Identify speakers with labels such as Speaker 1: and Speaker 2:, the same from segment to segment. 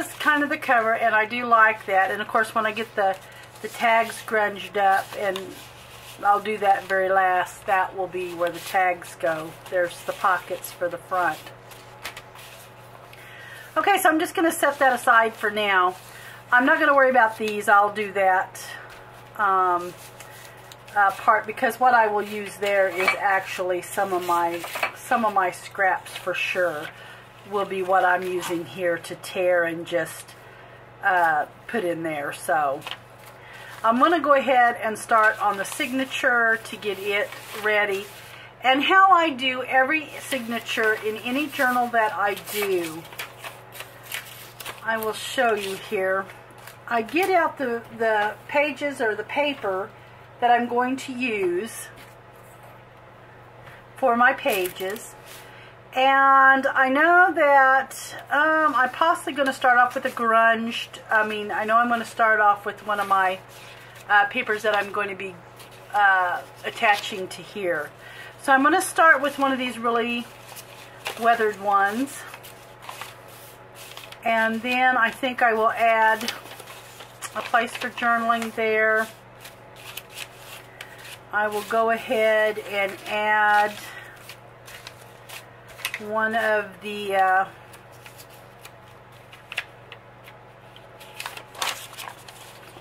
Speaker 1: is kind of the cover, and I do like that. And of course, when I get the tags grunged up, and I'll do that very last, that will be where the tags go. There's the pockets for the front. Okay, so I'm just going to set that aside for now. I'm not going to worry about these. I'll do that part, because what I will use there is actually some of my scraps for sure will be what I'm using here to tear and just put in there. So I'm going to go ahead and start on the signature to get it ready. And how I do every signature in any journal that I do, I will show you here. I get out the pages or the paper that I'm going to use for my pages. And I know that I'm possibly going to start off with a grunge. I know I'm going to start off with one of my papers that I'm going to be attaching to here. So I'm going to start with one of these really weathered ones. And then I think I will add a place for journaling there. I will go ahead and add one of the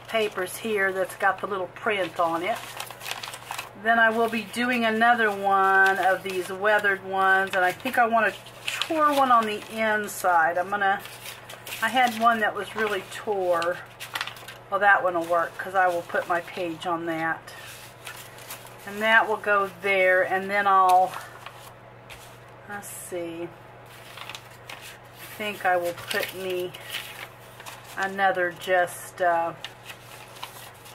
Speaker 1: papers here that's got the little print on it. Then I will be doing another one of these weathered ones, and I think I want to tore one on the inside. I had one that was really tore. Well, that one will work because I will put my page on that. And that will go there, and then let's see, I think I will put me another just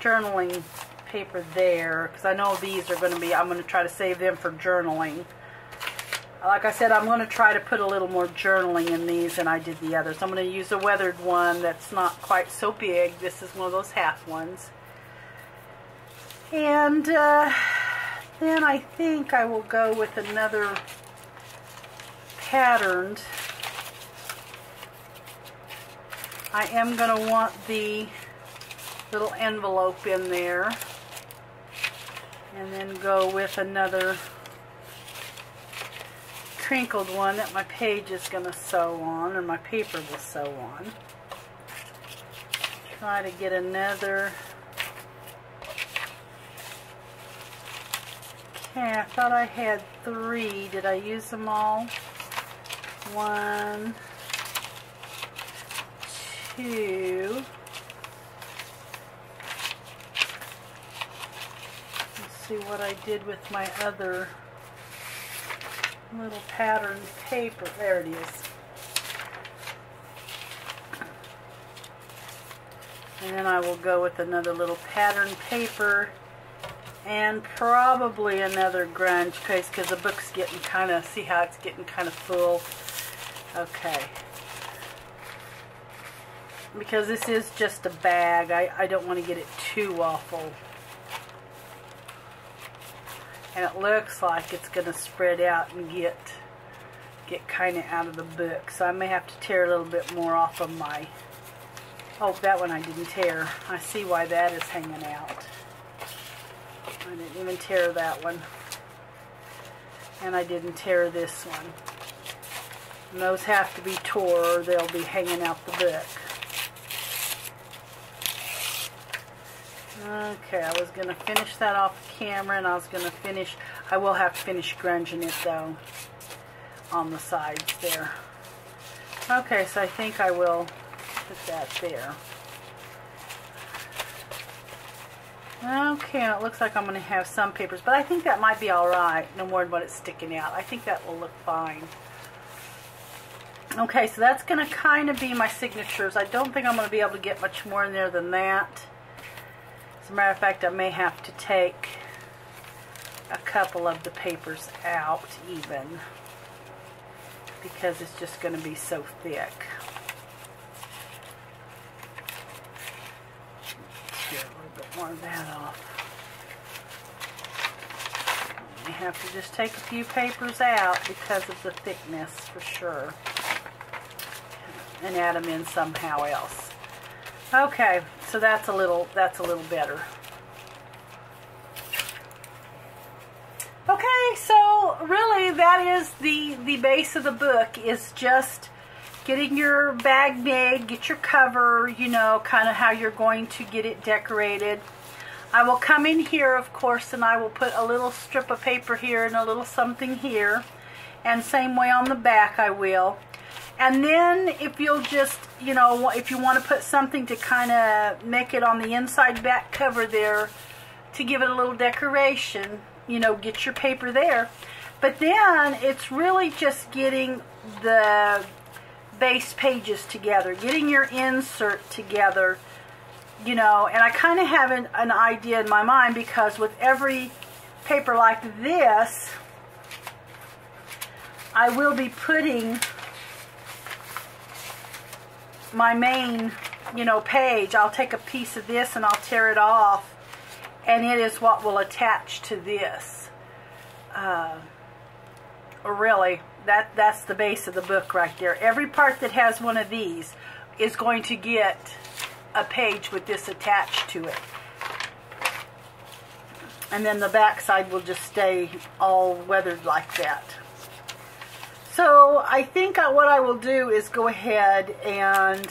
Speaker 1: journaling paper there, because I know these are going to be, I'm going to try to save them for journaling. Like I said, I'm going to try to put a little more journaling in these than I did the others. I'm going to use a weathered one that's not quite so big. This is one of those half ones. And then I think I will go with another patterned. I am going to want the little envelope in there. And then go with another crinkled one that my page is going to sew on, or my paper will sew on. Try to get another. Okay, I thought I had 3. Did I use them all? 1, 2. Let's see what I did with my other little pattern paper. There it is. And then I will go with another little pattern paper and probably another grunge case, because the book's getting kind of, see how it's getting kind of full. Okay. Because this is just a bag, I don't want to get it too awful. And it looks like it's going to spread out and get kind of out of the book. So I may have to tear a little bit more off of my... Oh, that one I didn't tear. I see why that is hanging out. I didn't even tear that one. And I didn't tear this one. And those have to be tore or they'll be hanging out the book. Okay, I was going to finish that off camera, and I was going to finish, I will have to finish grunging it though on the sides there. Okay, so I think I will put that there. Okay, and it looks like I'm going to have some papers, but I think that might be alright, no more than what it's sticking out. I think that will look fine. Okay, so that's going to kind of be my signatures. I don't think I'm going to be able to get much more in there than that. As a matter of fact, I may have to take a couple of the papers out even, because it's just going to be so thick. Get a little bit more of that off. You have to just take a few papers out because of the thickness for sure. and add them in somehow else. Okay, so that's a little better. Okay, so really that is the base of the book, is just getting your bag made, get your cover, you know, kind of how you're going to get it decorated. I will come in here, of course, and I will put a little strip of paper here and a little something here. And same way on the back I will. And then if you'll just, you know, if you want to put something to kind of make it on the inside back cover there to give it a little decoration, you know, get your paper there. But then it's really just getting the base pages together, getting your insert together, you know, and I kind of have an idea in my mind, because with every paper like this, I will be putting my main, you know, page. I'll take a piece of this and I'll tear it off, and it is what will attach to this. Really, that's the base of the book right there. Every part that has one of these is going to get a page with this attached to it. And then the back side will just stay all weathered like that. So I think what I will do is go ahead and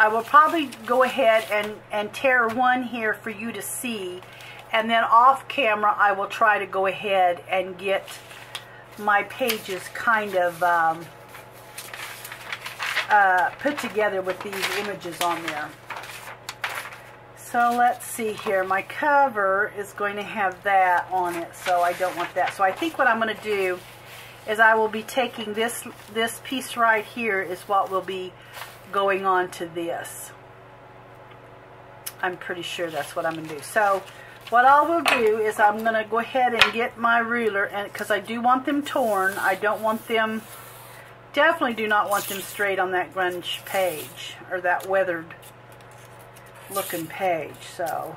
Speaker 1: I will probably go ahead and tear one here for you to see, and then off camera I will try to go ahead and get my pages kind of put together with these images on there. So let's see here. My cover is going to have that on it, so I don't want that. So I think what I'm going to do is I will be taking this piece right here is what will be going on to this. I'm pretty sure that's what I'm going to do. So what I will do is I'm going to go ahead and get my ruler, and because I do want them torn, I don't want them, definitely do not want them straight on that grunge page, or that weathered looking page. So,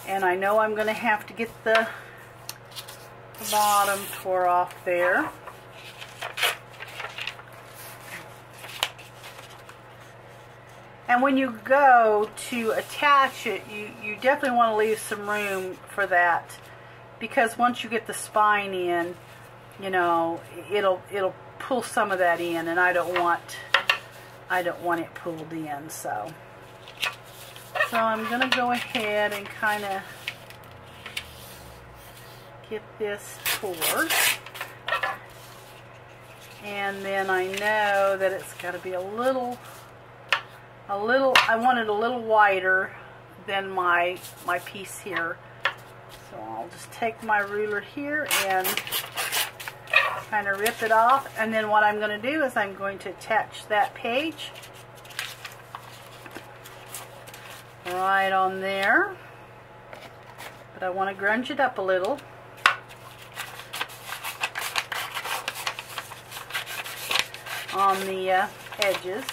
Speaker 1: and I know I'm going to have to get the bottom tore off there. And when you go to attach it, you definitely want to leave some room for that, because once you get the spine in, you know, it'll pull some of that in, and I don't want it pulled in. So I'm going to go ahead and kind of get this poured. And then I know that it's got to be a little, I want it a little wider than my piece here. So I'll just take my ruler here and kind of rip it off. And then what I'm going to do is I'm going to attach that page right on there. But I want to grunge it up a little. On the edges.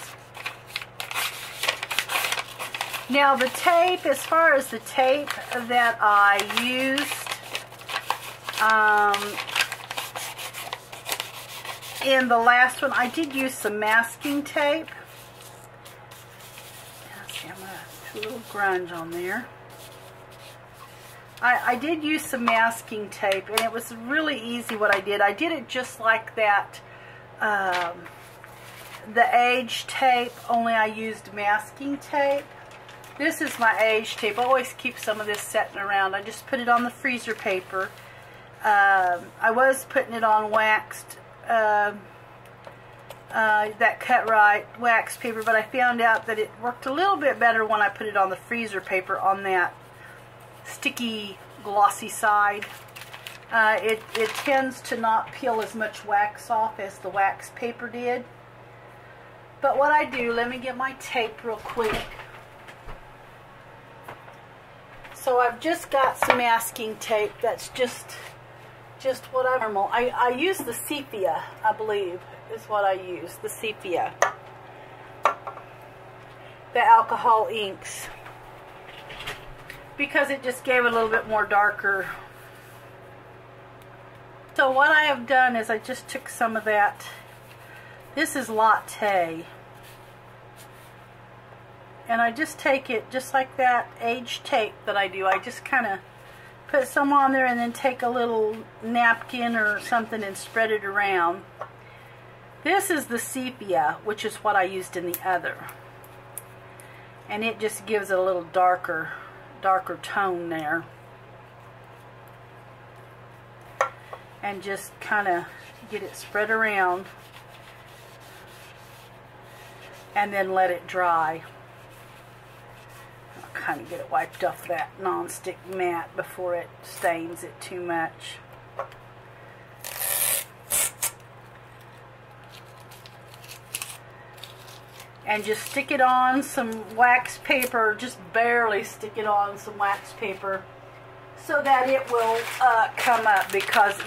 Speaker 1: Now the tape, as far as the tape that I used in the last one, I did use some masking tape. Let's see, I'm going to put a little grunge on there. I did use some masking tape, and it was really easy what I did. I did it just like that, the age tape, only I used masking tape. This is my age tape. I always keep some of this sitting around. I just put it on the freezer paper. I was putting it on waxed, that cut right wax paper, but I found out that it worked a little bit better when I put it on the freezer paper on that sticky, glossy side. It tends to not peel as much wax off as the wax paper did. But what I do, let me get my tape real quick. So I've just got some masking tape. That's just what I normal. I use the sepia, I believe, is what I use. The sepia. The alcohol inks. Because it just gave it a little bit more darker So what I have done is I just took some of that, this is latte, and I just take it just like that age tape that I do. I just kind of put some on there and then take a little napkin or something and spread it around. This is the sepia, which is what I used in the other. And it just gives it a little darker tone there. And just kind of get it spread around. And then let it dry. I'll kind of get it wiped off that non-stick mat before it stains it too much. And just stick it on some wax paper, just barely stick it on some wax paper so that it will come up, because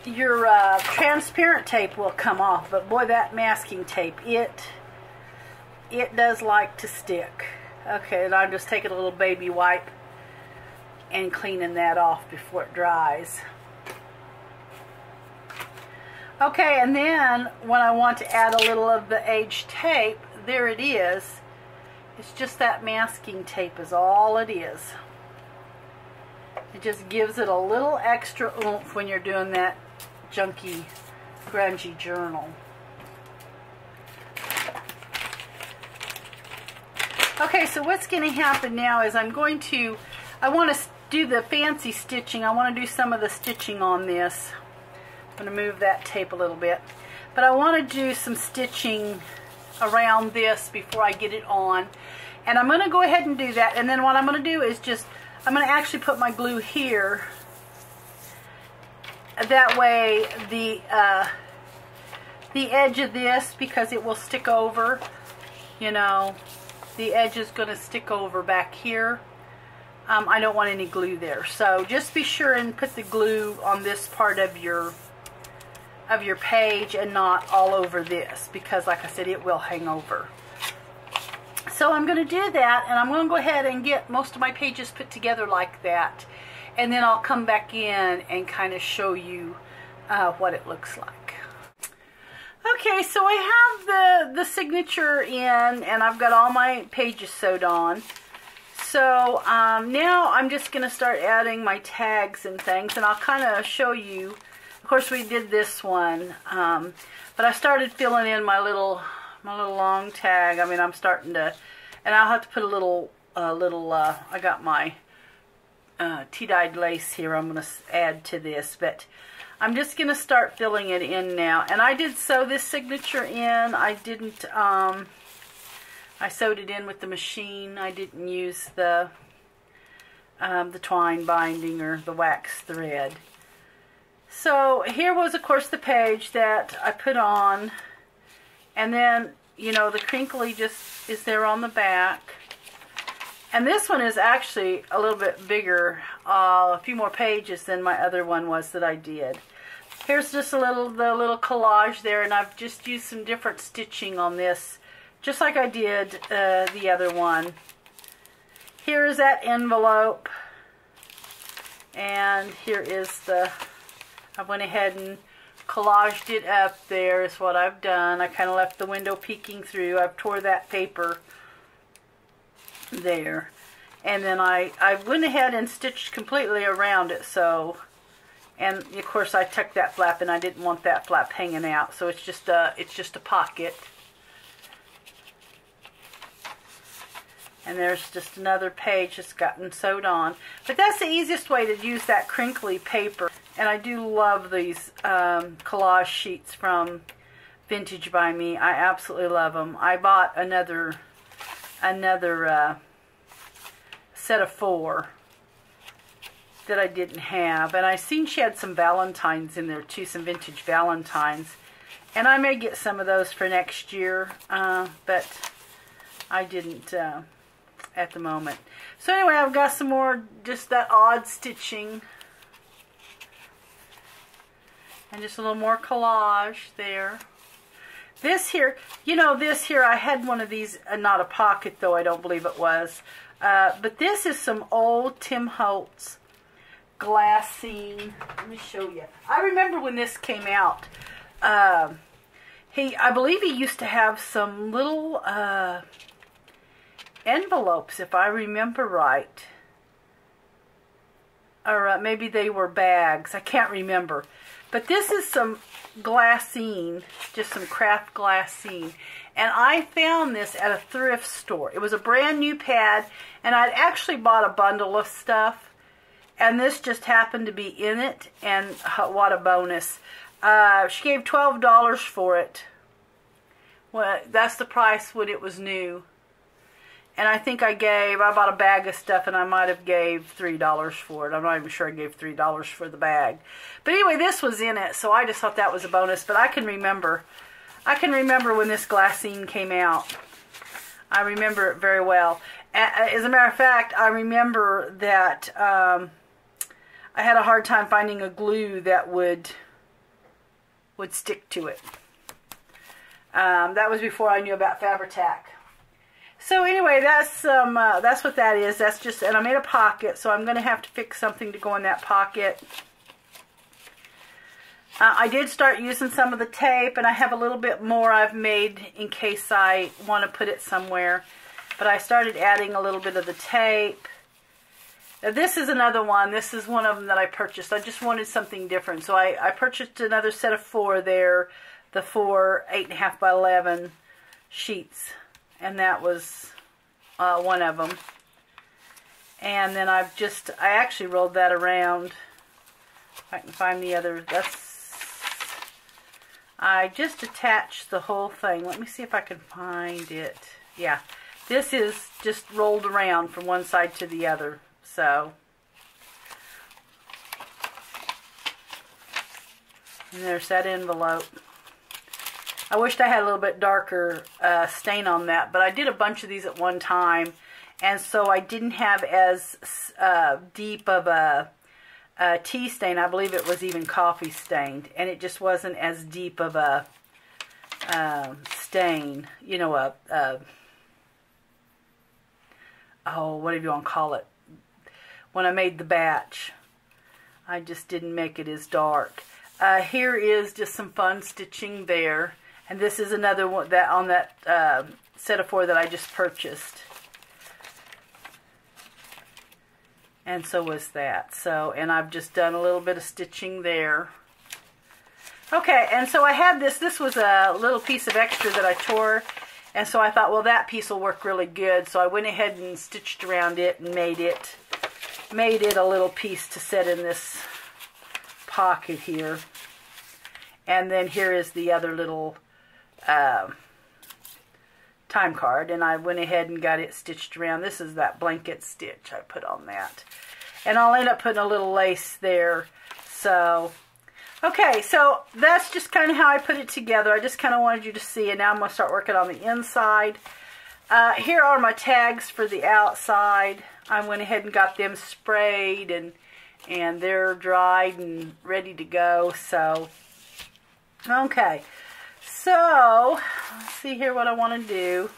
Speaker 1: your transparent tape will come off, but boy, that masking tape, it does like to stick. Okay, and I'm just taking a little baby wipe and cleaning that off before it dries. Okay, and then when I want to add a little of the aged tape, there it is. It's just that masking tape is all it is. It just gives it a little extra oomph when you're doing that junky, grungy journal. Okay, so what's going to happen now is I want to do the fancy stitching. I want to do some of the stitching on this. I'm going to move that tape a little bit. But I want to do some stitching around this before I get it on. And I'm going to go ahead and do that. And then what I'm going to do is I'm going to actually put my glue here. That way the edge of this, because it will stick over, you know, the edge is going to stick over back here. I don't want any glue there. So just be sure and put the glue on this part of your page and not all over this, because like I said, it will hang over. So I'm going to do that, and I'm going to go ahead and get most of my pages put together like that, and then I'll come back in and kind of show you what it looks like. Okay, so I have the signature in, and I've got all my pages sewed on. So now I'm just going to start adding my tags and things, and I'll kind of show you. Of course, we did this one, but I started filling in my little long tag. I mean, I'm starting to, and I'll have to put a little, I got my tea-dyed lace here I'm going to add to this, but I'm just going to start filling it in now. And I did sew this signature in. I didn't, I sewed it in with the machine. I didn't use the twine binding or the wax thread. So here was, of course, the page that I put on, and then, you know, the crinkly just is there on the back. And this one is actually a little bit bigger, a few more pages than my other one was that I did. Here's just the little collage there, and I've just used some different stitching on this, just like I did the other one. Here is that envelope, and here is I went ahead and collaged it up there is what I've done. I kind of left the window peeking through. I've tore that paper there. And then I went ahead and stitched completely around it. So, and of course I tucked that flap, and I didn't want that flap hanging out. So it's just a pocket. And there's just another page that's gotten sewed on. But that's the easiest way to use that crinkly paper. And I do love these collage sheets from VintageByMe. I absolutely love them. I bought another set of 4 that I didn't have. And I seen she had some Valentines in there too, some vintage Valentines. And I may get some of those for next year, but I didn't at the moment. So anyway, I've got some more just that odd stitching. And just a little more collage there. This here, you know, this here, I had one of these, not a pocket though, I don't believe it was. But this is some old Tim Holtz glassine. Let me show you. I remember when this came out. I believe he used to have some little envelopes, if I remember right. Or maybe they were bags. I can't remember. But this is some glassine, just some craft glassine. And I found this at a thrift store. It was a brand new pad, and I'd actually bought a bundle of stuff. And this just happened to be in it, and what a bonus. She gave $12 for it. Well, that's the price when it was new. And I think I bought a bag of stuff, and I might have gave $3 for it. I'm not even sure I gave $3 for the bag. But anyway, this was in it, so I just thought that was a bonus. But I can remember when this glassine came out. I remember it very well. As a matter of fact, I remember that I had a hard time finding a glue that would stick to it. That was before I knew about Fabri-Tac. So anyway, that's what that is. That's just, and I made a pocket, so I'm going to have to fix something to go in that pocket. I did start using some of the tape, and I have a little bit more I've made in case I want to put it somewhere. But I started adding a little bit of the tape. Now, this is another one. This is one of them that I purchased. I just wanted something different. So I purchased another set of 4 there. The 4 8.5 by 11 sheets. And that was one of them. And then I actually rolled that around. If I can find the other. I just attached the whole thing. Let me see if I can find it. Yeah. This is just rolled around from one side to the other. So. And there's that envelope. I wished I had a little bit darker stain on that, but I did a bunch of these at one time, and so I didn't have as deep of a tea stain. I believe it was even coffee stained, and it just wasn't as deep of a stain. You know, whatever you want to call it. When I made the batch, I just didn't make it as dark. Here is just some fun stitching there. And this is another one that on that set of 4 that I just purchased. And so was that. So, and I've just done a little bit of stitching there. Okay, and so I had this. This was a little piece of extra that I tore. And so I thought, well, that piece will work really good. So I went ahead and stitched around it and made it a little piece to set in this pocket here. And then here is the other little time card, and I went ahead and got it stitched around. This is that blanket stitch I put on that, and I'll end up putting a little lace there. So okay, so that's just kind of how I put it together. I just kind of wanted you to see, and now I'm going to start working on the inside. Here are my tags for the outside. I went ahead and got them sprayed, and they're dried and ready to go. So okay, so let's see here what I want to do.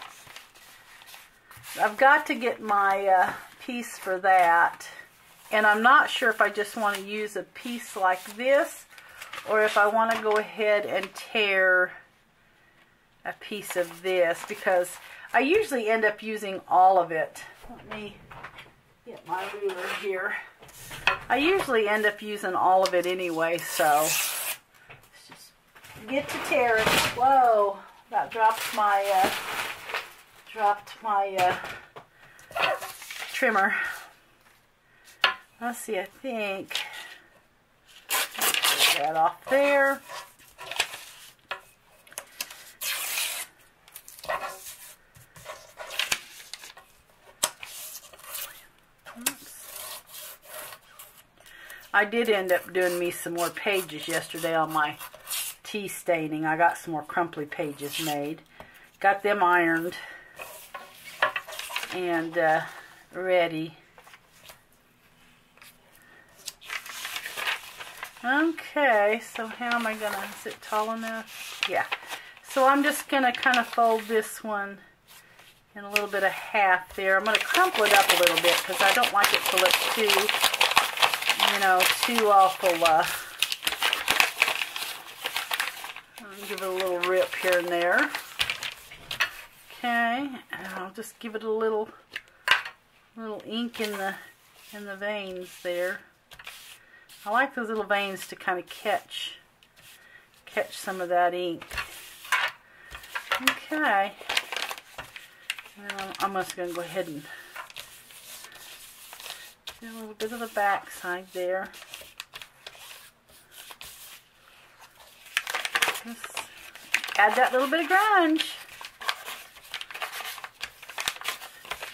Speaker 1: I've got to get my piece for that, and I'm not sure if I just want to use a piece like this or if I want to go ahead and tear a piece of this, because I usually end up using all of it. Let me get my ruler here. I usually end up using all of it anyway, so get to tear it. Whoa, that dropped my trimmer. Let's see, I think get that off there. I did end up doing me some more pages yesterday on my tea staining. I got some more crumply pages made. Got them ironed and ready. Okay, so how am I gonna, is it tall enough? Yeah. So I'm just gonna kind of fold this one and a little bit of half there. I'm going to crumple it up a little bit because I don't like it to look too, you know, too awful. I'll give it a little rip here and there. Okay, and I'll just give it a little ink in the veins there. I like those little veins to kind of catch some of that ink. Okay. Well, I'm just going to go ahead and do a little bit of the back side there. Just add that little bit of grunge.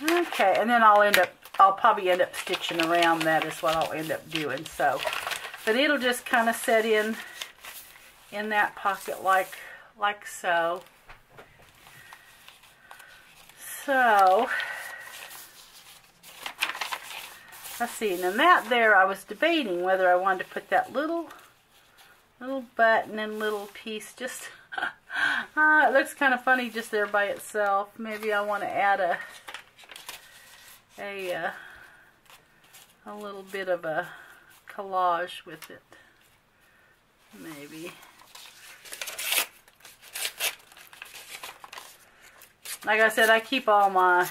Speaker 1: Okay, and then I'll probably end up stitching around that is what I'll end up doing. So, but it'll just kind of set in that pocket like so. So, let's see, and then that there, I was debating whether I wanted to put that little button and little piece, just, it looks kind of funny just there by itself. Maybe I want to add a little bit of a collage with it, maybe. Like I said, I keep all my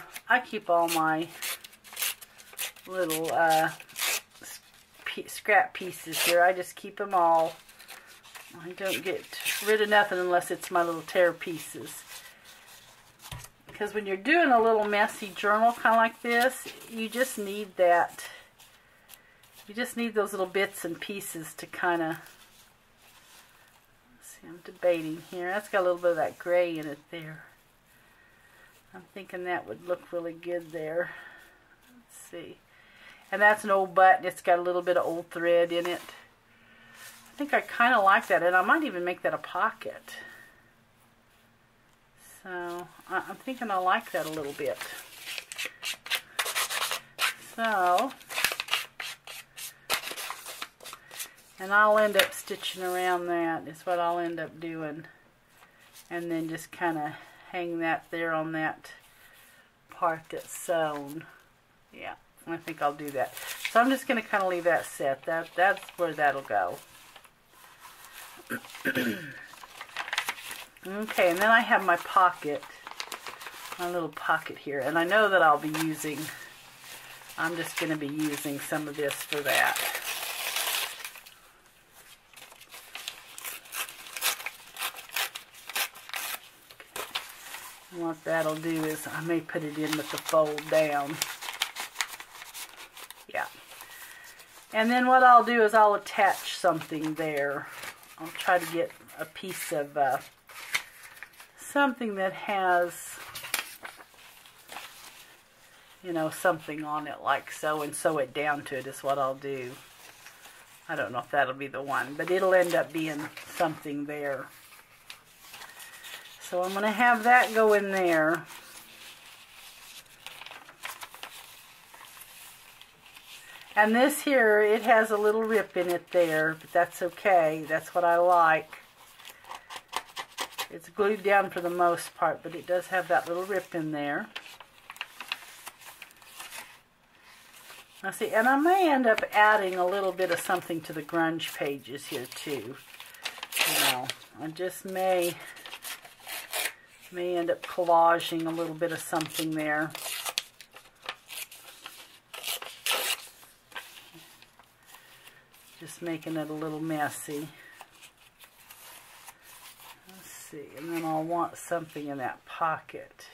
Speaker 1: little scrap pieces here. I just keep them all. I don't get rid of nothing unless it's my little tear pieces. Because when you're doing a little messy journal kind of like this, you just need that. You just need those little bits and pieces to kind of. See, I'm debating here. That's got a little bit of that gray in it there. I'm thinking that would look really good there. Let's see. And that's an old button. It's got a little bit of old thread in it. I think I kind of like that. And I might even make that a pocket. So, I'm thinking I like that a little bit. So, and I'll end up stitching around that. Is what I'll end up doing. And then just kind of hang that there on that part that's sewn. Yeah, I think I'll do that. So I'm just going to kind of leave that set. That's where that'll go. Okay, and then I have my pocket, my little pocket here, and I know that I'll be using, I'm just going to be using some of this for that. And what that'll do is I may put it in with the fold down. Yeah. And then what I'll do is I'll attach something there. I'll try to get a piece of something that has, you know, something on it like so, and sew it down to it is what I'll do. I don't know if that'll be the one, but it'll end up being something there. So I'm going to have that go in there. And this here, it has a little rip in it there, but that's okay. That's what I like. It's glued down for the most part, but it does have that little rip in there. Now see, and I may end up adding a little bit of something to the grunge pages here too. You know, I just may end up collaging a little bit of something there. Just making it a little messy. Let's see, and then I'll want something in that pocket.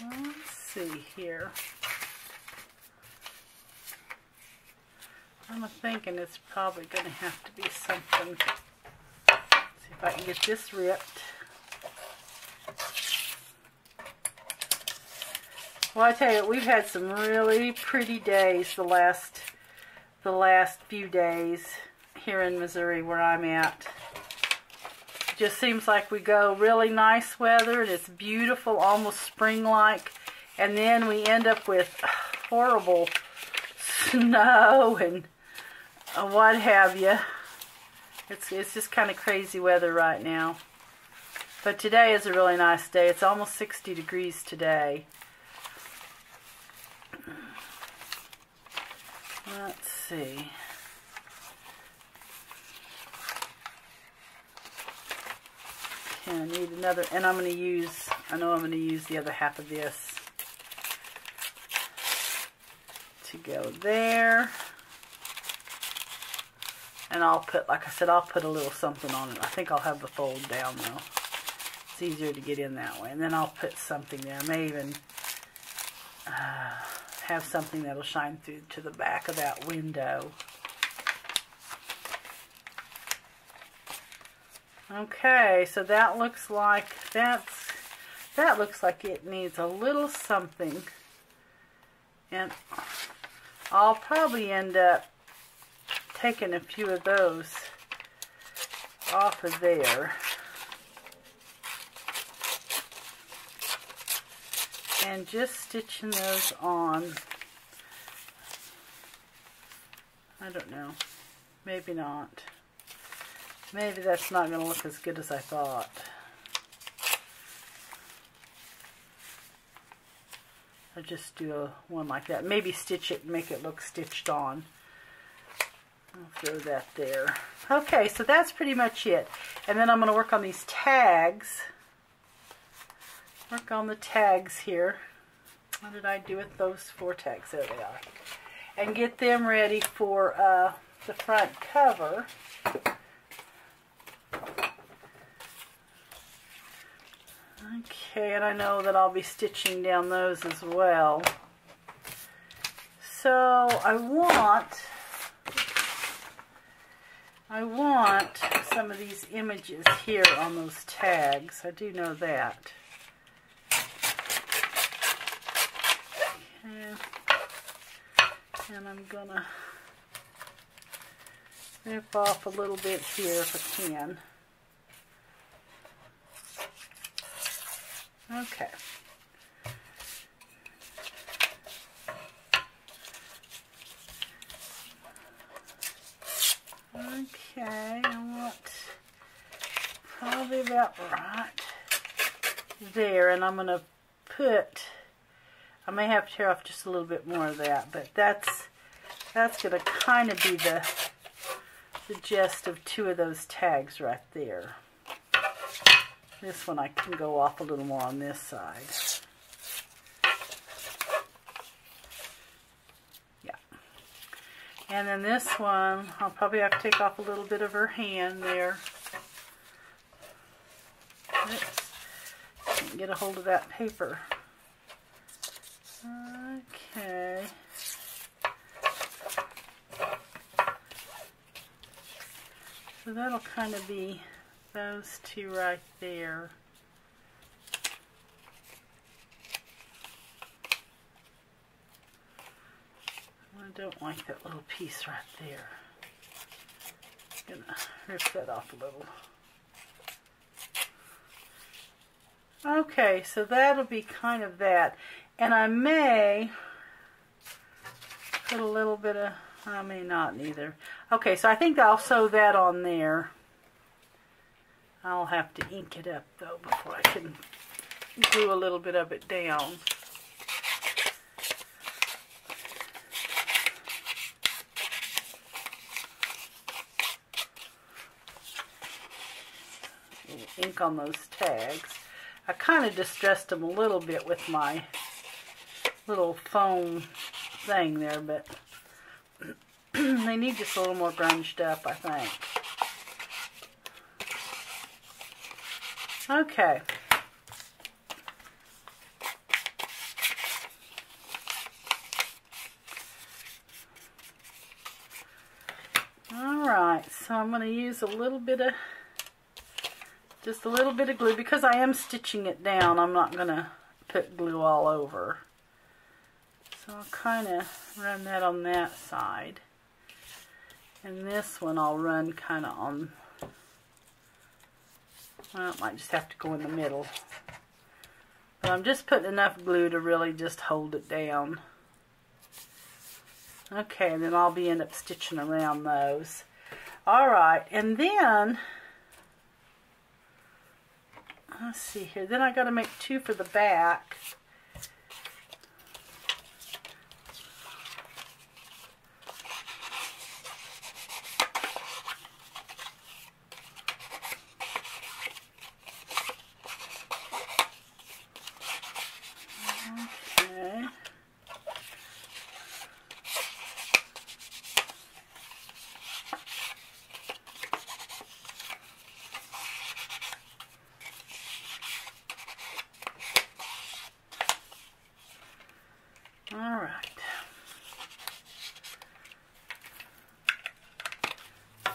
Speaker 1: Let's see here. I'm thinking it's probably going to have to be something. Let's see if I can get this ripped. Well, I tell you, we've had some really pretty days the last few days here in Missouri where I'm at. It just seems like we go really nice weather and it's beautiful, almost spring-like, and then we end up with horrible snow and what have you. It's just kind of crazy weather right now. But today is a really nice day. It's almost 60 degrees today. Let's see. Okay, I need another, and I'm going to use, I know I'm going to use the other half of this to go there. And I'll put, like I said, I'll put a little something on it. I think I'll have the fold down though. It's easier to get in that way. And then I'll put something there. I may even have something that'll shine through to the back of that window. Okay, so that looks like that looks like it needs a little something. And I'll probably end up taking a few of those off of there and just stitching those on. I don't know, maybe not. Maybe that's not going to look as good as I thought. I'll just do one like that. Maybe stitch it and make it look stitched on. I'll throw that there. Okay, so that's pretty much it. And then I'm going to work on these tags. Work on the tags here. What did I do with those 4 tags? There they are. And get them ready for the front cover. Okay, and I know that I'll be stitching down those as well. So I want some of these images here on those tags. I do know that. Okay. And I'm gonna rip off a little bit here if I can. Okay. Okay, I want probably about right there, and I'm going to put, I may have to tear off just a little bit more of that, but that's going to kind of be the gist of 2 of those tags right there. This one I can go off a little more on this side. Yeah. And then this one, I'll probably have to take off a little bit of her hand there. Oops. Can't get a hold of that paper. Okay. So that'll kind of be those 2 right there. I don't like that little piece right there. I'm gonna rip that off a little. Okay, so that'll be kind of that. And I may put a little bit of, I may not neither. Okay, so I think I'll sew that on there. I'll have to ink it up though before I can glue a little bit of it down. Ink on those tags. I kind of distressed them a little bit with my little foam thing there, but they need just a little more grunged up, I think. Okay. Alright, so I'm going to use a little bit of, just a little bit of glue. Because I am stitching it down, I'm not going to put glue all over. So I'll kind of run that on that side. And this one I'll run kind of on, well, it might just have to go in the middle. But I'm just putting enough glue to really just hold it down. Okay, and then I'll end up stitching around those. Alright, and then, let's see here, then I got to make 2 for the back. Okay. All right.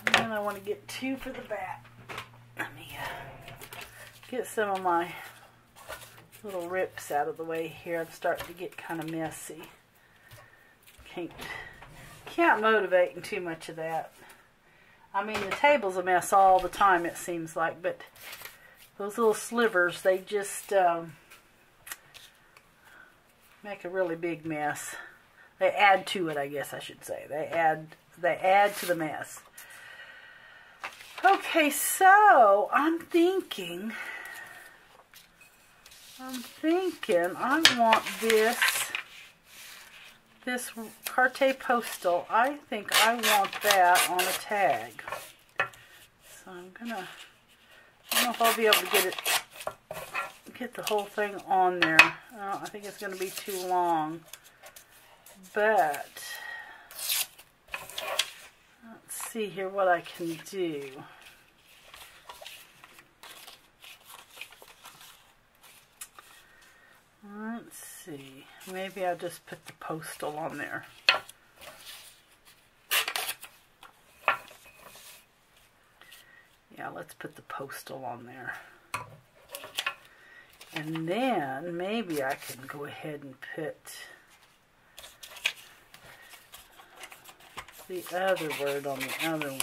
Speaker 1: And then I want to get 2 for the back. Let me get some of my little rips out of the way here. I'm starting to get kind of messy. Can't motivate in too much of that. I mean, the table's a mess all the time, it seems like, but those little slivers, they just make a really big mess. They add to it, I guess I should say. They add to the mess. Okay, so I'm thinking I want this carte postal. I think I want that on a tag. So I'm gonna, I don't know if I'll be able to get the whole thing on there. I think it's gonna be too long. But let's see here what I can do. Let's see. Maybe I'll just put the postal on there. Yeah, let's put the postal on there. And then maybe I can go ahead and put the other word on the other one.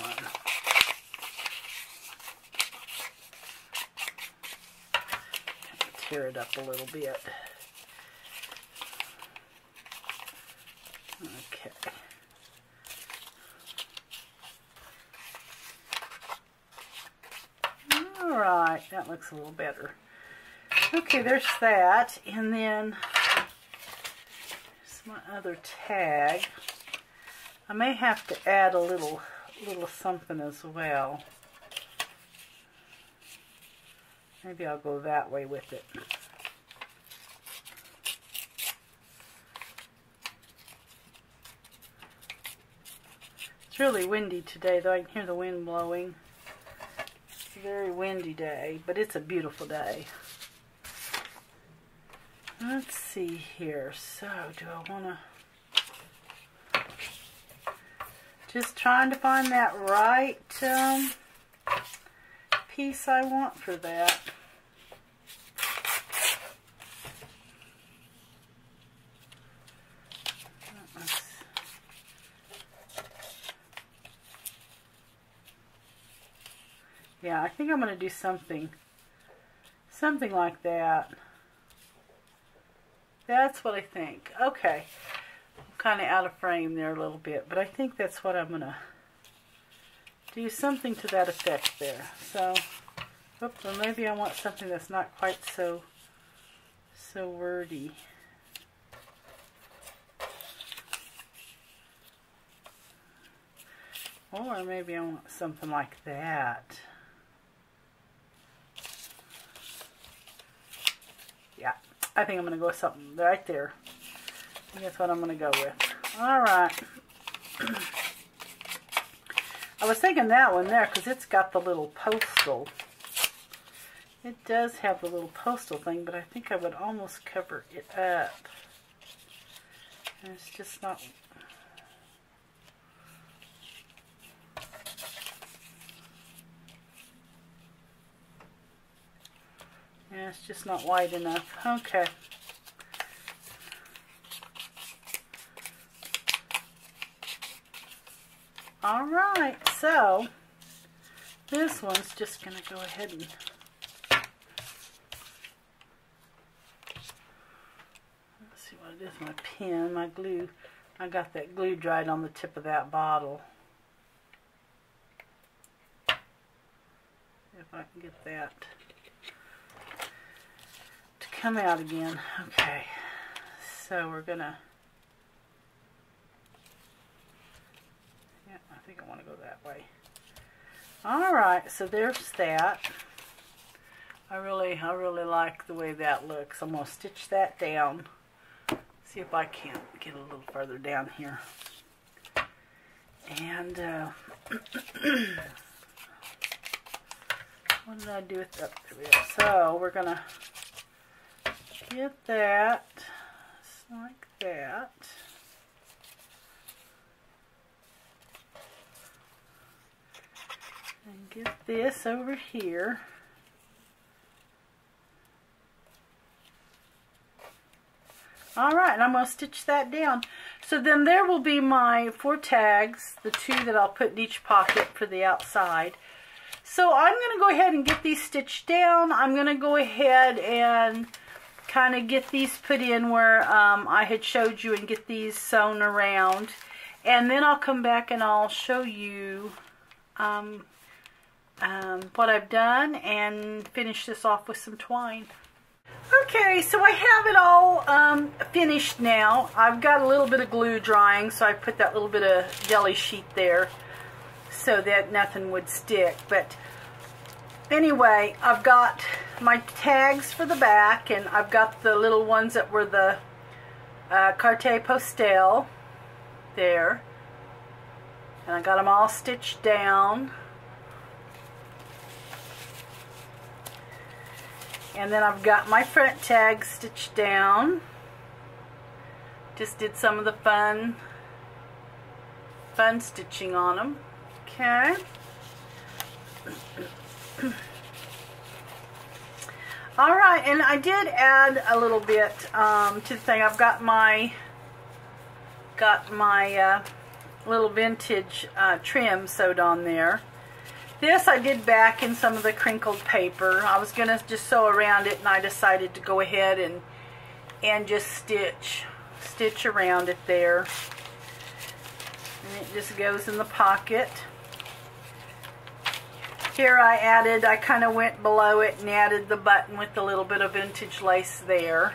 Speaker 1: Tear it up a little bit. Okay. Alright, that looks a little better. Okay, there's that. And then here's my other tag. I may have to add a little something as well. Maybe I'll go that way with it. It's really windy today, though. I can hear the wind blowing. It's a very windy day, but it's a beautiful day. Let's see here. So, do I want to... Just trying to find that right piece I want for that. Yeah, I think I'm going to do something like that. That's what I think. Okay. I'm kind of out of frame there a little bit, but I think that's what I'm going to do, something to that effect there. So, oops, or maybe I want something that's not quite so wordy. Or maybe I want something like that. Yeah, I think I'm going to go with something right there. I think that's what I'm going to go with. Alright. I was thinking that one there because it's got the little postal. It does have the little postal thing, but I think I would almost cover it up. And it's just not... Yeah, it's just not wide enough. Okay. Alright, so this one's just going to go ahead and let's see what it is. My pen, my glue. I got that glue dried on the tip of that bottle. if I can get that to come out again. Okay, so we're gonna, yeah, I think I want to go that way. Alright, so there's that. I really like the way that looks. I'm going to stitch that down. See if I can't get a little further down here. And what did I do with that? There we go. So we're going to get that just like that. And get this over here. Alright, and I'm going to stitch that down. So then there will be my 4 tags, the 2 that I'll put in each pocket for the outside. So I'm going to go ahead and get these stitched down. I'm going to go ahead and kind of get these put in where I had showed you and get these sewn around. And then I'll come back and I'll show you what I've done and finish this off with some twine. Okay, so I have it all finished now. I've got a little bit of glue drying, so I put that little bit of jelly sheet there so that nothing would stick. But anyway, I've got my tags for the back, and I've got the little ones that were the carte postel there. And I got them all stitched down. And then I've got my front tags stitched down. Just did some of the fun stitching on them. Okay. Alright, and I did add a little bit to the thing. I've got my little vintage trim sewed on there. This I did back in some of the crinkled paper. I was going to just sew around it, and I decided to go ahead and just stitch around it there. And it just goes in the pocket. Here I kind of went below it and added the button with a little bit of vintage lace there.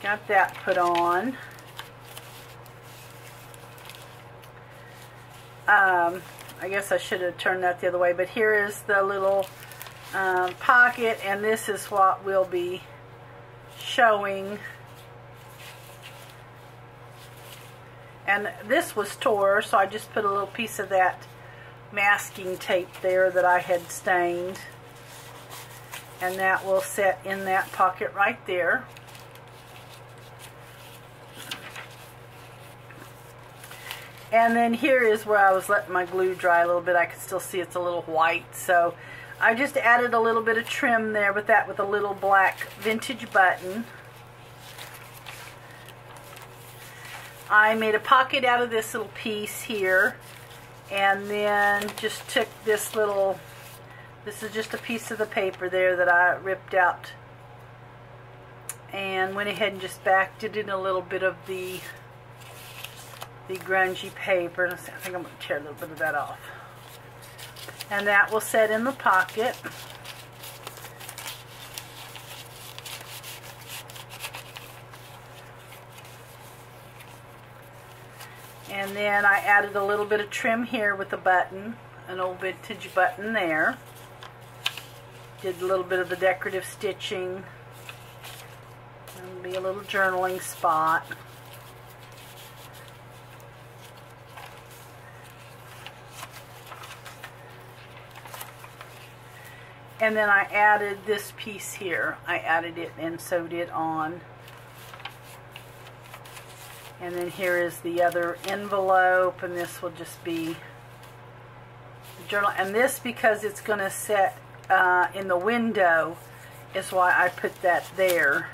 Speaker 1: Got that put on. I guess I should have turned that the other way, but here is the little pocket, and this is what we'll be showing. And this was tore, so I just put a little piece of that masking tape there that I had stained, and that will set in that pocket right there. And then here is where I was letting my glue dry a little bit. I can still see it's a little white, so I just added a little bit of trim there with that, with a little black vintage button. I made a pocket out of this little piece here, and then just took this little, this is just a piece of the paper there that I ripped out, and went ahead and just backed it in a little bit of the grungy paper. Let's see, I think I'm going to tear a little bit of that off. And that will set in the pocket. And then I added a little bit of trim here with a button, an old vintage button there. Did a little bit of the decorative stitching. There'll be a little journaling spot. And then I added this piece here. I added it and sewed it on. And then here is the other envelope, and this will just be the journal. And this, because it's going to set in the window, is why I put that there.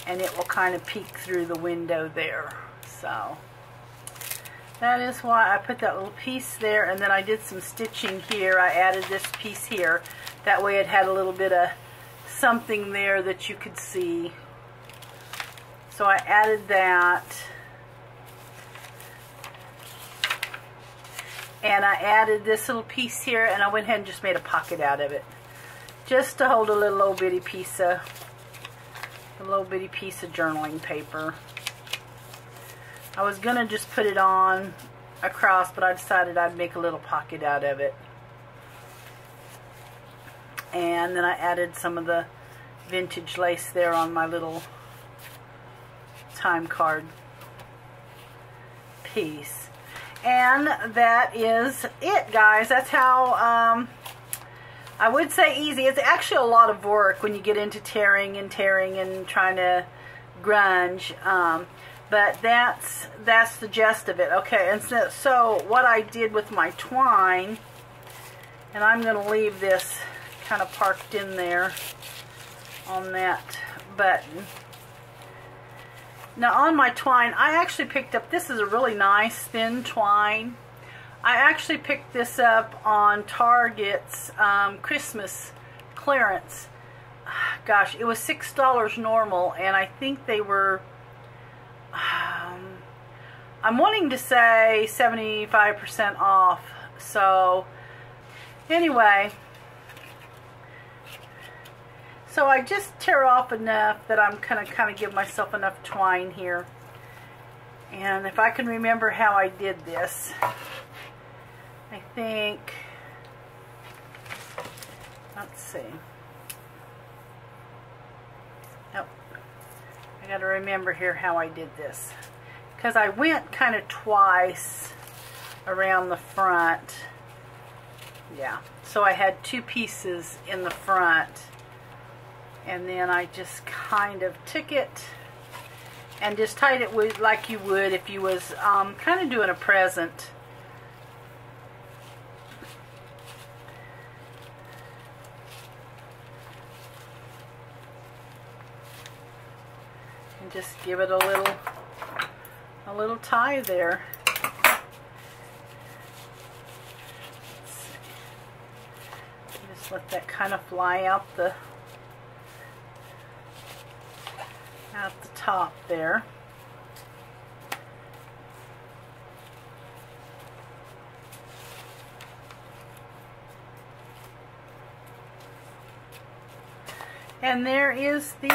Speaker 1: And it will kind of peek through the window there. So that is why I put that little piece there. And then I did some stitching here. I added this piece here. That way it had a little bit of something there that you could see. So I added that. And I added this little piece here, and I went ahead and just made a pocket out of it, just to hold a little bitty piece of journaling paper. I was gonna just put it on across, but I decided I'd make a little pocket out of it. And then I added some of the vintage lace there on my little time card piece. And that is it, guys. That's how, I would say easy. It's actually a lot of work when you get into tearing and trying to grunge. But that's the gist of it. Okay, and so what I did with my twine, and I'm going to leave this kind of parked in there on that button. Now on my twine, I actually picked up, this is a really nice thin twine. I actually picked this up on Target's Christmas clearance. Gosh, it was $6 normal, and I think they were, I'm wanting to say 75% off. So anyway, so I just tear off enough that I'm gonna kind of give myself enough twine here. And if I can remember how I did this, I think, let's see. Nope. I gotta remember here how I did this, because I went kind of twice around the front. Yeah, so I had two pieces in the front, and then I just kind of took it and just tied it with, like you would if you was kind of doing a present. And just give it a little tie there. Just let that kind of fly out the top there. And there is the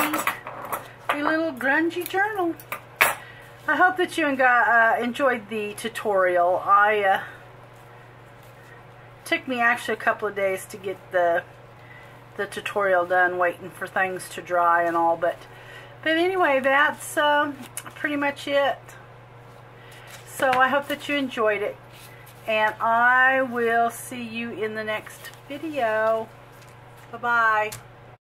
Speaker 1: little grungy journal. I hope that you enjoyed the tutorial. Took me actually a couple of days to get the tutorial done, waiting for things to dry and all, but anyway, that's pretty much it. So I hope that you enjoyed it, and I will see you in the next video. Bye-bye.